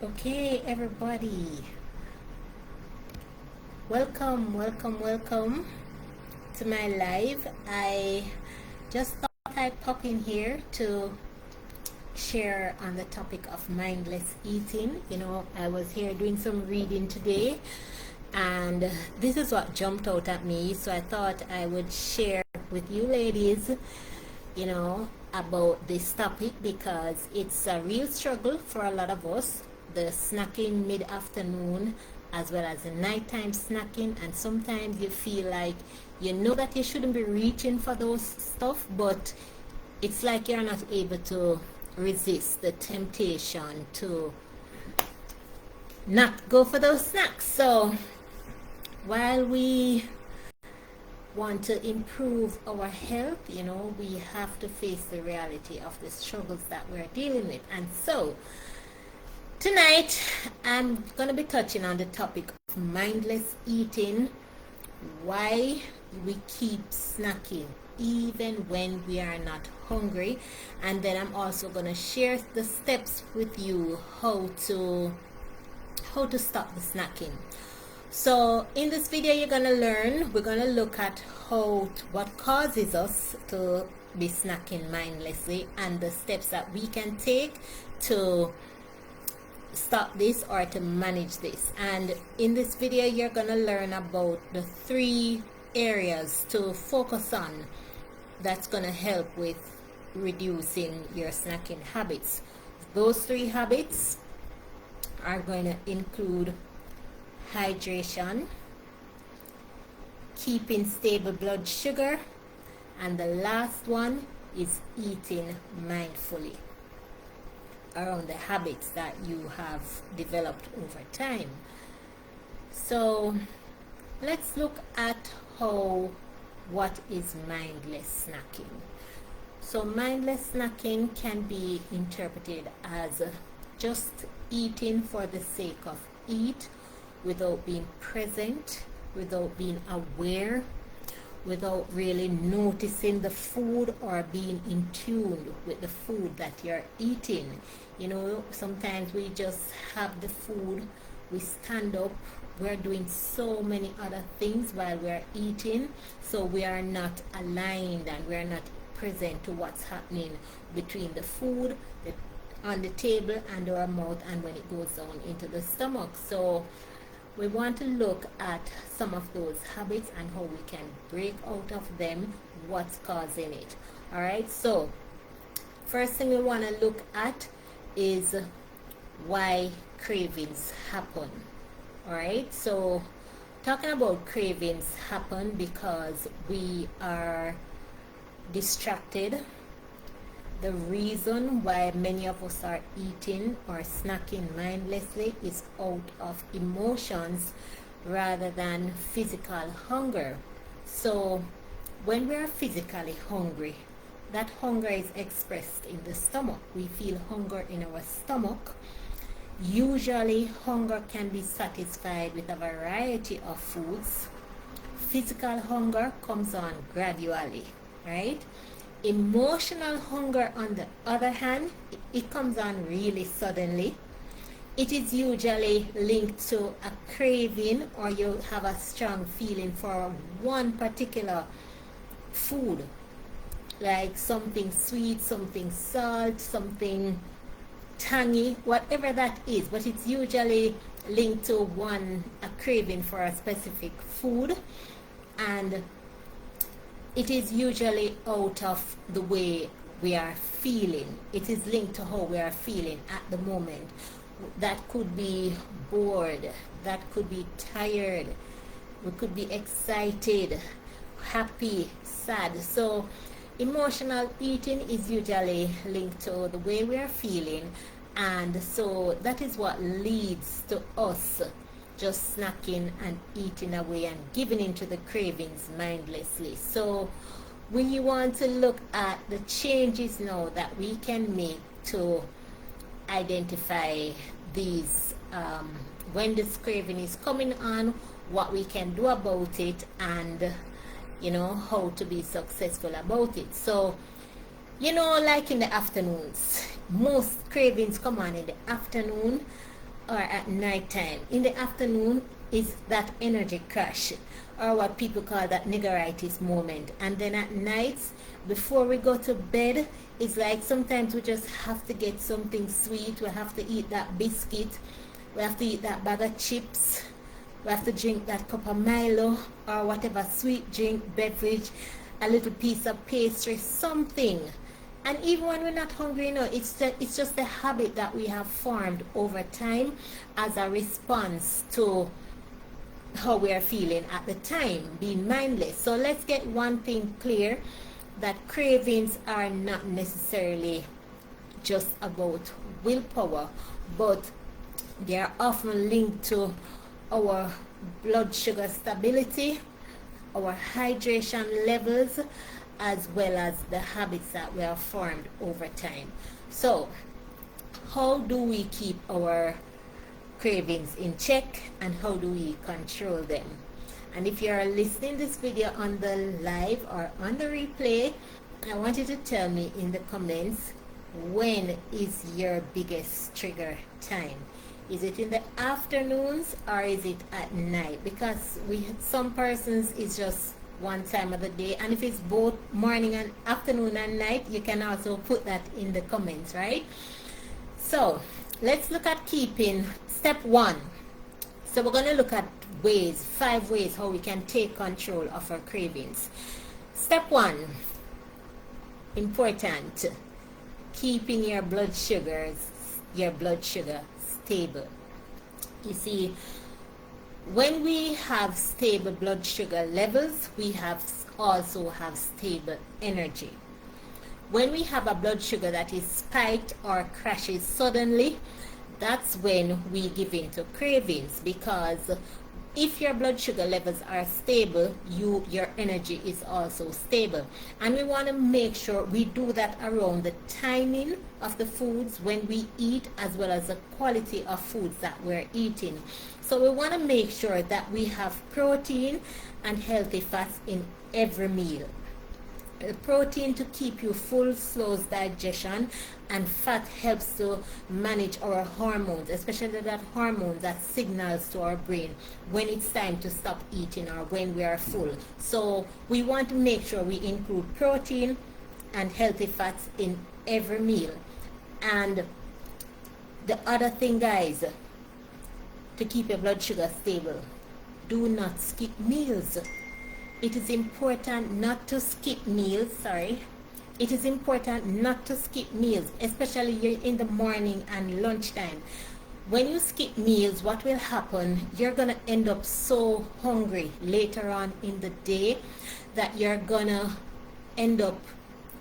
Okay, everybody, welcome to my live. I just thought I'd pop in here to share on the topic of mindless eating. I was here doing some reading today, and this is what jumped out at me, so I thought I would share with you ladies about this topic, because it's a real struggle for a lot of us, the snacking mid-afternoon as well as the nighttime snacking. And sometimes you feel like that you shouldn't be reaching for those stuff, but it's like you're not able to resist the temptation to not go for those snacks. So while we want to improve our health, we have to face the reality of the struggles that we're dealing with. And so tonight I'm going to be touching on the topic of mindless eating, why we keep snacking even when we are not hungry. And then I'm also going to share the steps with you how to stop the snacking. So in this video we're going to look at what causes us to be snacking mindlessly and the steps that we can take to stop this or to manage this. And in this video you're going to learn about the 3 areas to focus on that's going to help with reducing your snacking habits. Those 3 habits are going to include hydration, keeping stable blood sugar, and the last one is eating mindfully, around the habits that you have developed over time. So let's look at what is mindless snacking. So mindless snacking can be interpreted as just eating for the sake of eat, without being present, without being aware, without really noticing the food or being in tune with the food that you're eating. Sometimes we just have the food, we stand up, we're doing so many other things while we're eating, so we are not aligned and we're not present to what's happening between the food on the table and our mouth and when it goes down into the stomach. So we want to look at some of those habits and how we can break out of them, what's causing it. Alright, so first thing we want to look at is why cravings happen. Alright, so talking about cravings happen because we are distracted. The reason why many of us are eating or snacking mindlessly is out of emotions rather than physical hunger. So when we are physically hungry, that hunger is expressed in the stomach. We feel hunger in our stomach. Usually hunger can be satisfied with a variety of foods. Physical hunger comes on gradually, right? Emotional hunger, on the other hand, it comes on really suddenly. It is usually linked to a craving, or you have a strong feeling for one particular food, like something sweet, something salt, something tangy, whatever that is, but it's usually linked to a craving for a specific food, and it is usually out of the way we are feeling. It is linked to how we are feeling at the moment. That could be bored, that could be tired, we could be excited, happy, sad. So emotional eating is usually linked to the way we are feeling, and so that is what leads to us just snacking and eating away and giving into the cravings mindlessly. So we want to look at the changes now that we can make to identify these, when this craving is coming on, what we can do about it, and how to be successful about it. So like in the afternoons, most cravings come on in the afternoon, or at night time. In the afternoon is that energy crash, or what people call that niggeritis moment. And then at nights, before we go to bed, it's like sometimes we just have to get something sweet. We have to eat that biscuit, we have to eat that bag of chips, we have to drink that cup of Milo or whatever sweet drink, beverage, a little piece of pastry, something. And even when we're not hungry, it's just a habit that we have formed over time as a response to how we are feeling at the time, being mindless. So let's get one thing clear, that cravings are not necessarily just about willpower, but they are often linked to our blood sugar stability, our hydration levels, as well as the habits that we have formed over time. So how do we keep our cravings in check, and how do we control them? And if you are listening this video on the live or on the replay, I want you to tell me in the comments, when is your biggest trigger time? Is it in the afternoons or is it at night? Because some persons it's just one time of the day, and if it's both morning and afternoon and night, you can also put that in the comments, right? So let's look at keeping step 1. So we're going to look at 5 ways how we can take control of our cravings. Step 1, important, keeping your blood sugar stable. You see, when we have stable blood sugar levels, we also have stable energy. When we have a blood sugar that is spiked or crashes suddenly, that's when we give in to cravings, because if your blood sugar levels are stable, your energy is also stable. And we want to make sure we do that around the timing of the foods when we eat, as well as the quality of foods that we're eating. So we want to make sure that we have protein and healthy fats in every meal. The protein to keep you full slows digestion, and fat helps to manage our hormones, especially that hormone that signals to our brain when it's time to stop eating or when we are full. So we want to make sure we include protein and healthy fats in every meal. And the other thing, guys, to keep your blood sugar stable, do not skip meals. It is important not to skip meals, It is important not to skip meals, especially in the morning and lunchtime. When you skip meals, what will happen? You're going to end up so hungry later on in the day that you're going to end up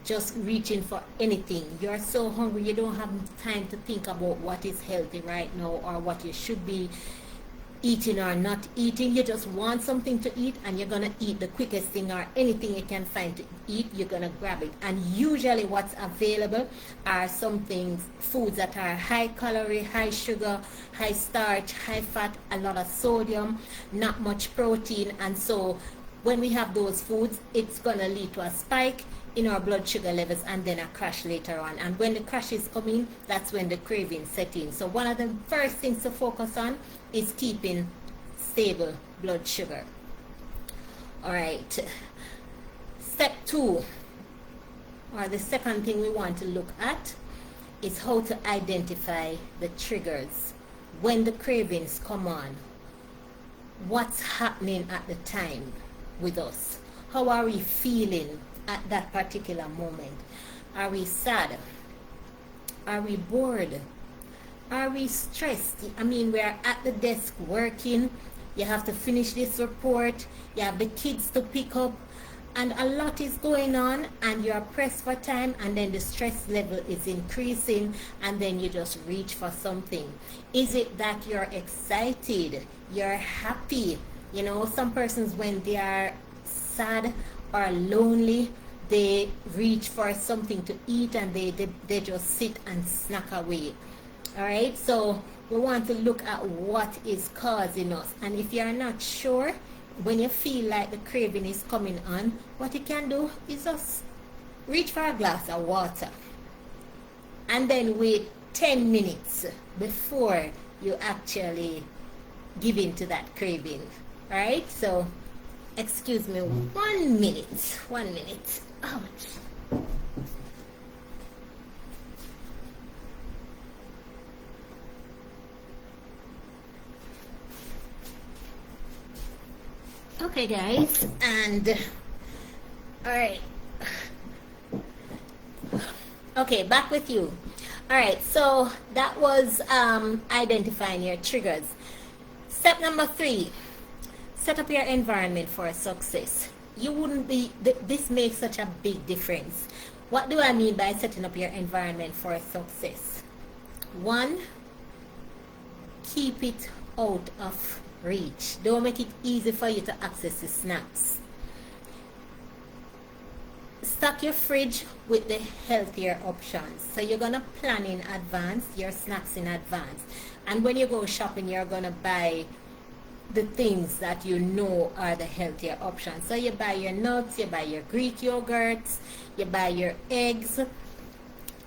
just reaching for anything. You're so hungry, you don't have time to think about what is healthy right now or what you should be eating or not eating. You just want something to eat, and you're gonna eat the quickest thing or anything you can find to eat. You're gonna grab it, and usually what's available are some things, foods that are high calorie, high sugar, high starch, high fat, a lot of sodium, not much protein. And so when we have those foods, it's gonna lead to a spike in our blood sugar levels and then a crash later on. And when the crash is coming, that's when the cravings set in. So one of the first things to focus on is keeping stable blood sugar. All right, step 2, or the second thing we want to look at, is how to identify the triggers. When the cravings come on, what's happening at the time with us? How are we feeling at that particular moment? Are we sad? Are we bored? Are we stressed? I mean, we're at the desk working, you have to finish this report, you have the kids to pick up, and a lot is going on, and you're pressed for time, and then the stress level is increasing, and then you just reach for something. Is it that you're excited, you're happy? You know, some persons, when they are sad or lonely, they reach for something to eat, and they just sit and snack away. All right, so we want to look at what is causing us. And if you're not sure, when you feel like the craving is coming on, what you can do is just reach for a glass of water and then wait 10 minutes before you actually give in to that craving. All right, so excuse me 1 minute. 1 minute. Ouch. Okay, guys, and all right. Okay, back with you. All right, so that was identifying your triggers. Step number 3, set up your environment for success. You wouldn't be, this makes such a big difference. What do I mean by setting up your environment for success? 1, keep it out of reach. Don't make it easy for you to access the snacks. Stock your fridge with the healthier options. So you're gonna plan in advance your snacks in advance, and when you go shopping, you're gonna buy the things that you know are the healthier options. So you buy your nuts, you buy your Greek yogurts, you buy your eggs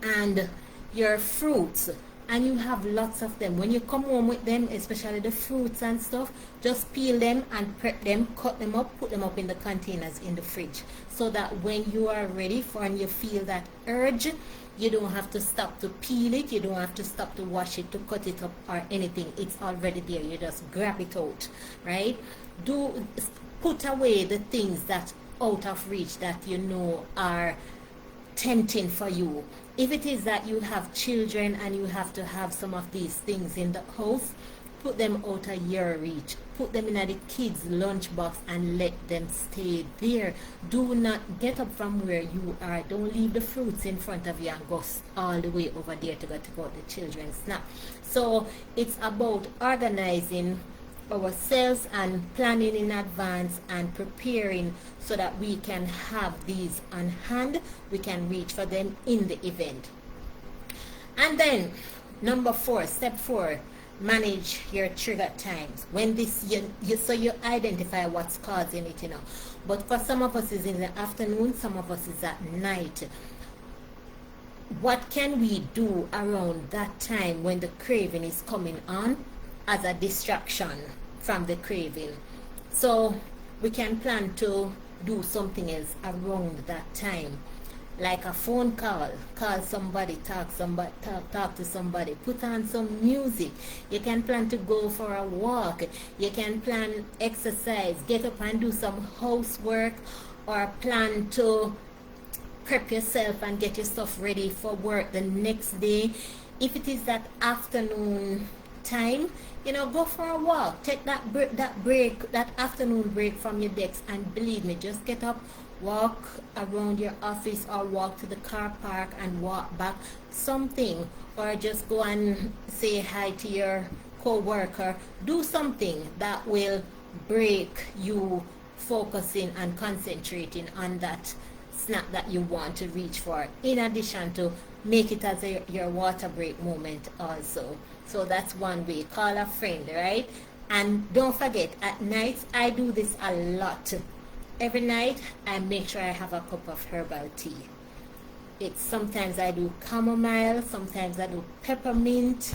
and your fruits, and you have lots of them. When you come home with them, especially the fruits and stuff, just peel them and prep them, cut them up, put them up in the containers in the fridge, so that when you are ready for and you feel that urge, you don't have to stop to peel it, you don't have to stop to wash it, to cut it up or anything. It's already there. You just grab it out, right? Put away the things that out of reach that you know are tempting for you. If it is that you have children and you have to have some of these things in the house, put them out of your reach. Put them in the kids' lunchbox and let them stay there. Do not get up from where you are. Don't leave the fruits in front of you and go all the way over there to go take out the children's snack. So it's about organizing ourselves and planning in advance and preparing so that we can have these on hand. We can reach for them in the event. And then number 4, step 4, manage your trigger times. When this so you identify what's causing it, but for some of us is in the afternoon, some of us is at night. What can we do around that time when the craving is coming on as a distraction from the craving? So we can plan to do something else around that time, like a phone call somebody, talk to somebody, put on some music. You can plan to go for a walk, you can plan exercise, get up and do some housework, or plan to prep yourself and get your stuff ready for work the next day. If it is that afternoon time, go for a walk, take that afternoon break from your desk, and believe me, just get up, walk around your office or walk to the car park and walk back, something, or just go and say hi to your co-worker. Do something that will break you focusing and concentrating on that snack that you want to reach for, in addition to make it as your water break moment also. So that's one way. Call a friend, right? And don't forget, at night I do this a lot. Every night I make sure I have a cup of herbal tea. Sometimes I do chamomile, sometimes I do peppermint,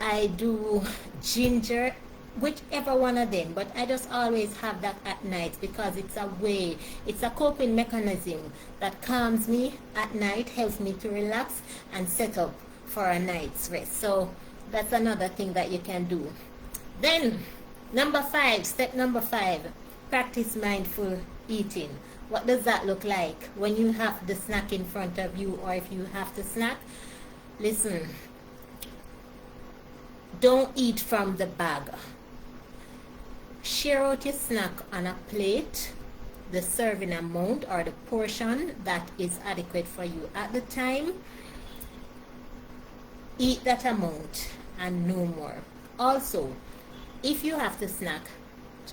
I do ginger, whichever one of them, but I just always have that at night because it's a coping mechanism that calms me at night, helps me to relax and set up for a night's rest. So that's another thing that you can do. Then step number 5, practice mindful eating. What does that look like? When you have the snack in front of you, or if you have to snack, listen, don't eat from the bag. Share out your snack on a plate, the serving amount or the portion that is adequate for you at the time. Eat that amount and no more. Also, if you have to snack,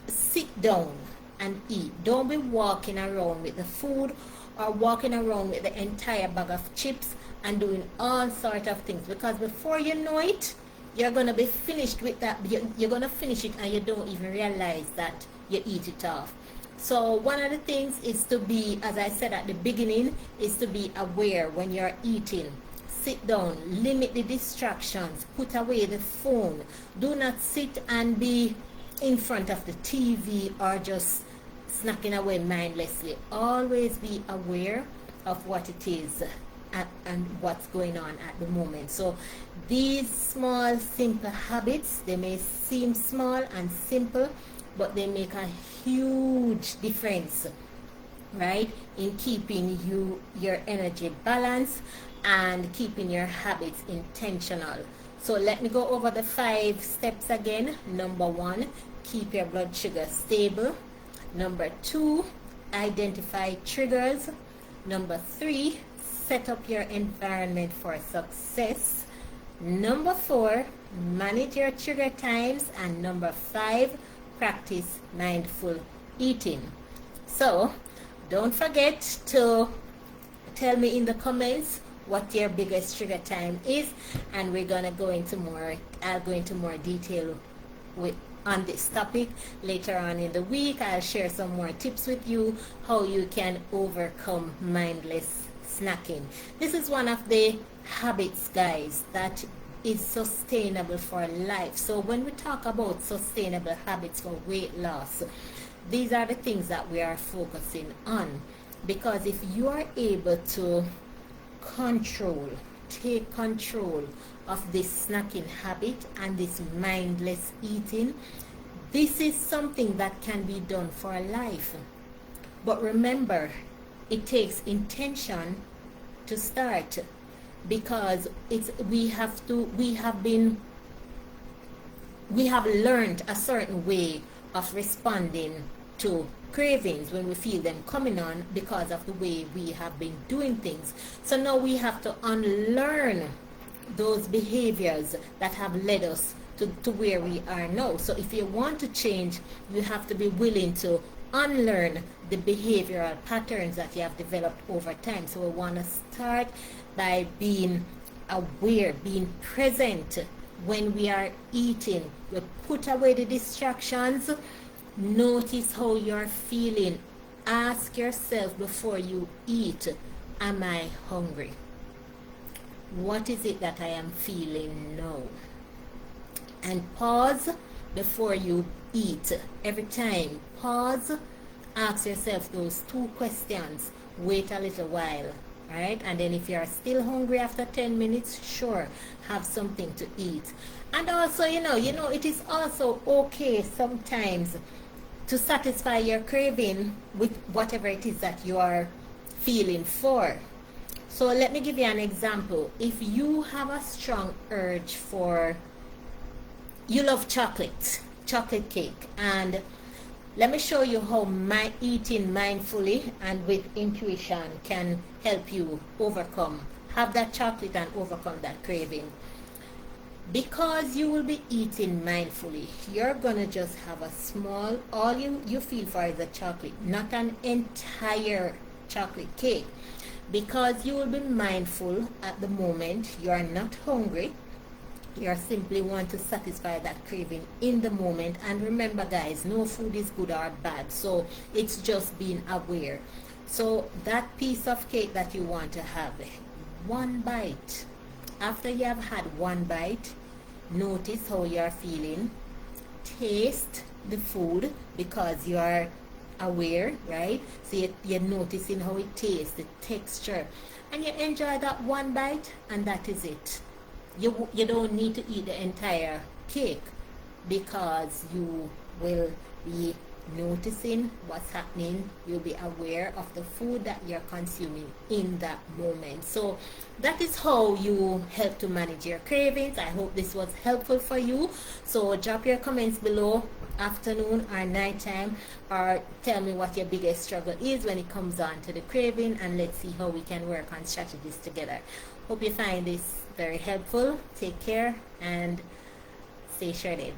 sit down and eat. Don't be walking around with the food or walking around with the entire bag of chips and doing all sorts of things, because before you know it, you're going to be finished with that. You're going to finish it and you don't even realize that you eat it off. So one of the things is to be, as I said at the beginning, is to be aware when you're eating. sit down, limit the distractions, put away the phone. Do not sit and be in front of the TV or just snacking away mindlessly. Always be aware of what it is and what's going on at the moment. So these small simple habits, they may seem small and simple, but they make a huge difference, right, in keeping your energy balanced and keeping your habits intentional. So let me go over the 5 steps again. Number 1, keep your blood sugar stable. Number 2, identify triggers. Number 3, set up your environment for success. Number 4, manage your trigger times. And number 5, practice mindful eating. So don't forget to tell me in the comments what your biggest trigger time is, and we're gonna go into more, I'll go into more detail on this topic later on in the week. I'll share some more tips with you how you can overcome mindless snacking. This is one of the habits, guys, that is sustainable for life. So when we talk about sustainable habits for weight loss, these are the things that we are focusing on, because if you are able to take control of this snacking habit and this mindless eating, this is something that can be done for life. But remember, it takes intention to start, because we have learned a certain way of responding to cravings when we feel them coming on because of the way we have been doing things. So now we have to unlearn those behaviors that have led us to where we are now. So if you want to change, you have to be willing to unlearn the behavioral patterns that you have developed over time. So we want to start by being aware, being present when we are eating. We put away the distractions. Notice how you're feeling. Ask yourself before you eat, am I hungry? What is it that I am feeling now? And pause before you eat. Every time, pause, ask yourself those 2 questions. Wait a little while, right? And then if you are still hungry after 10 minutes, sure, have something to eat. And also, you know, it is also okay sometimes to satisfy your craving with whatever it is that you are feeling for. So let me give you an example. If you have a strong urge for, you love chocolate cake, and let me show you how eating mindfully and with intuition can help you have that chocolate and overcome that craving. Because you will be eating mindfully, you're gonna just have a small, all you feel for is a chocolate, not an entire chocolate cake. Because you will be mindful at the moment, you are not hungry, you simply want to satisfy that craving in the moment. And remember, guys, no food is good or bad, so it's just being aware. So that piece of cake that you want to have, 1 bite. After you have had 1 bite, notice how you are feeling. Taste the food because you are aware, right? So you're noticing how it tastes, the texture, and you enjoy that 1 bite, and that is it. You don't need to eat the entire cake, because you will be noticing what's happening. You'll be aware of the food that you're consuming in that moment. So that is how you help to manage your cravings. I hope this was helpful for you. So drop your comments below, afternoon or nighttime, or tell me what your biggest struggle is when it comes on to the craving, and let's see how we can work on strategies together. Hope you find this very helpful. Take care and stay shredded.